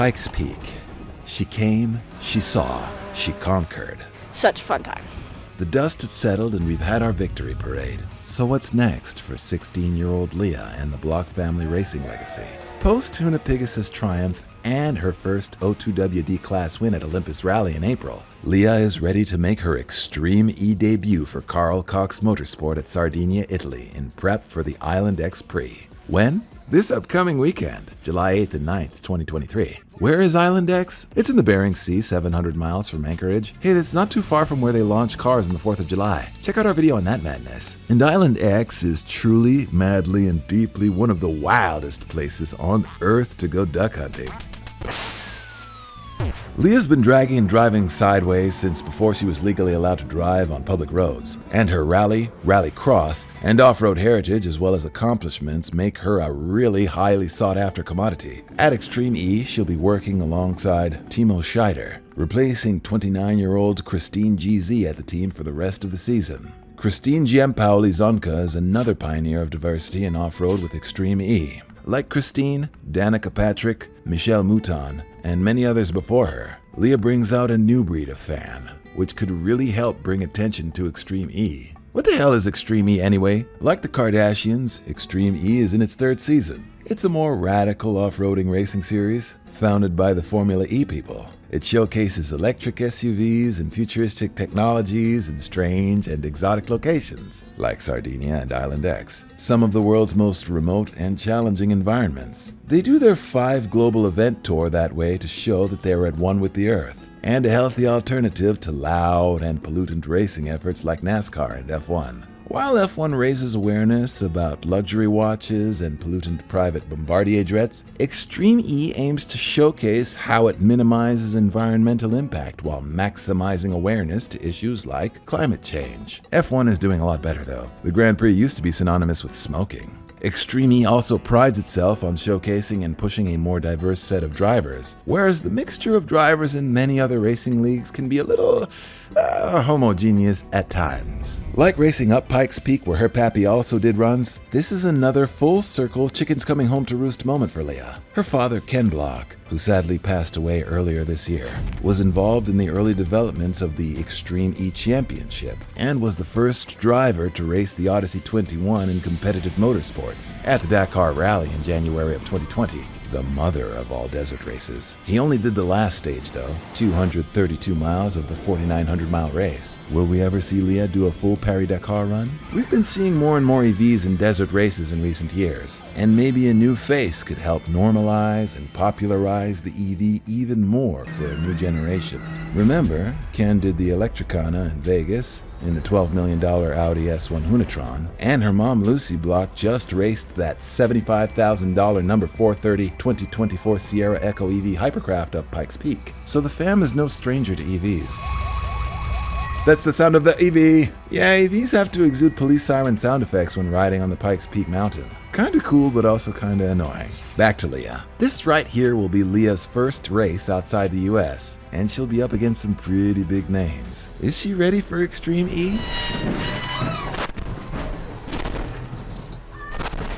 Pikes Peak. She came, she saw, she conquered. Such a fun time. The dust had settled and we've had our victory parade. So what's next for 16-year-old Lia and the Block family racing legacy? Post Tuna Pegasus triumph and her first O2WD class win at Olympus Rally in April, Lia is ready to make her Extreme E debut for Carl Cox Motorsport at Sardinia, Italy in prep for the Island X Prix. When? This upcoming weekend, July 8th and 9th, 2023. Where is Island X? It's in the Bering Sea, 700 miles from Anchorage. Hey, that's not too far from where they launch cars on the 4th of July. Check out our video on that madness. And Island X is truly, madly, and deeply one of the wildest places on Earth to go duck hunting. Lia's been dragging and driving sideways since before she was legally allowed to drive on public roads, and her rallycross, and off-road heritage as well as accomplishments make her a really highly sought-after commodity. At Extreme E, she'll be working alongside Timo Scheider, replacing 29-year-old Christine GZ at the team for the rest of the season. Christine Giampaoli Zonka is another pioneer of diversity in off-road with Extreme E. Like Christine, Danica Patrick, Michelle Mouton, and many others before her, Lia brings out a new breed of fan, which could really help bring attention to Extreme E. What the hell is Extreme E anyway? Like the Kardashians, Extreme E is in its third season. It's a more radical off-roading racing series, founded by the Formula E people. It showcases electric SUVs and futuristic technologies in strange and exotic locations, like Sardinia and Island X, some of the world's most remote and challenging environments. They do their 5 global event tour that way to show that they're at one with the Earth, and a healthy alternative to loud and pollutant racing efforts like NASCAR and F1. While F1 raises awareness about luxury watches and pollutant private Bombardier jets, Extreme E aims to showcase how it minimizes environmental impact while maximizing awareness to issues like climate change. F1 is doing a lot better though. The Grand Prix used to be synonymous with smoking. Extreme E also prides itself on showcasing and pushing a more diverse set of drivers, whereas the mixture of drivers in many other racing leagues can be a little homogeneous at times. Like racing up Pikes Peak where her pappy also did runs, this is another full-circle chickens coming home to roost moment for Lia. Her father, Ken Block, who sadly passed away earlier this year, was involved in the early developments of the Extreme E Championship and was the first driver to race the Odyssey 21 in competitive motorsports at the Dakar Rally in January of 2020, the mother of all desert races. He only did the last stage though, 232 miles of the 4,900-mile race. Will we ever see Lia do a full Paris-Dakar run? We've been seeing more and more EVs in desert races in recent years, and maybe a new face could help normalize and popularize the EV even more for a new generation. Remember, Ken did the Electricana in Vegas in the $12 million Audi S1 Hunatron, and her mom Lucy Block just raced that $75,000 number 430 2024 Sierra Echo EV Hypercraft up Pikes Peak. So the fam is no stranger to EVs. That's the sound of the EV! Yeah, EVs have to exude police siren sound effects when riding on the Pikes Peak mountain. Kinda cool, but also kinda annoying. Back to Lia. This right here will be Lia's first race outside the US, and she'll be up against some pretty big names. Is she ready for Extreme E?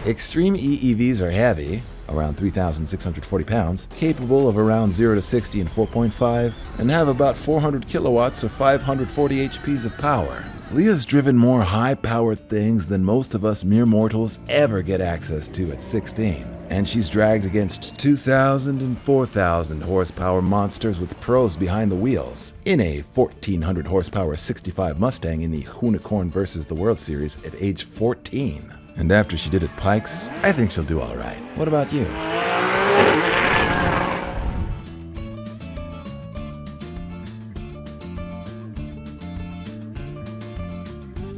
Extreme E EVs are heavy, around 3,640 pounds, capable of around 0 to 60 in 4.5, and have about 400 kilowatts or 540 HPs of power. Lia's driven more high-powered things than most of us mere mortals ever get access to at 16, and she's dragged against 2,000 and 4,000 horsepower monsters with pros behind the wheels in a 1,400 horsepower 65 Mustang in the Unicorn vs. the World Series at age 14. And after she did at Pikes, I think she'll do all right. What about you?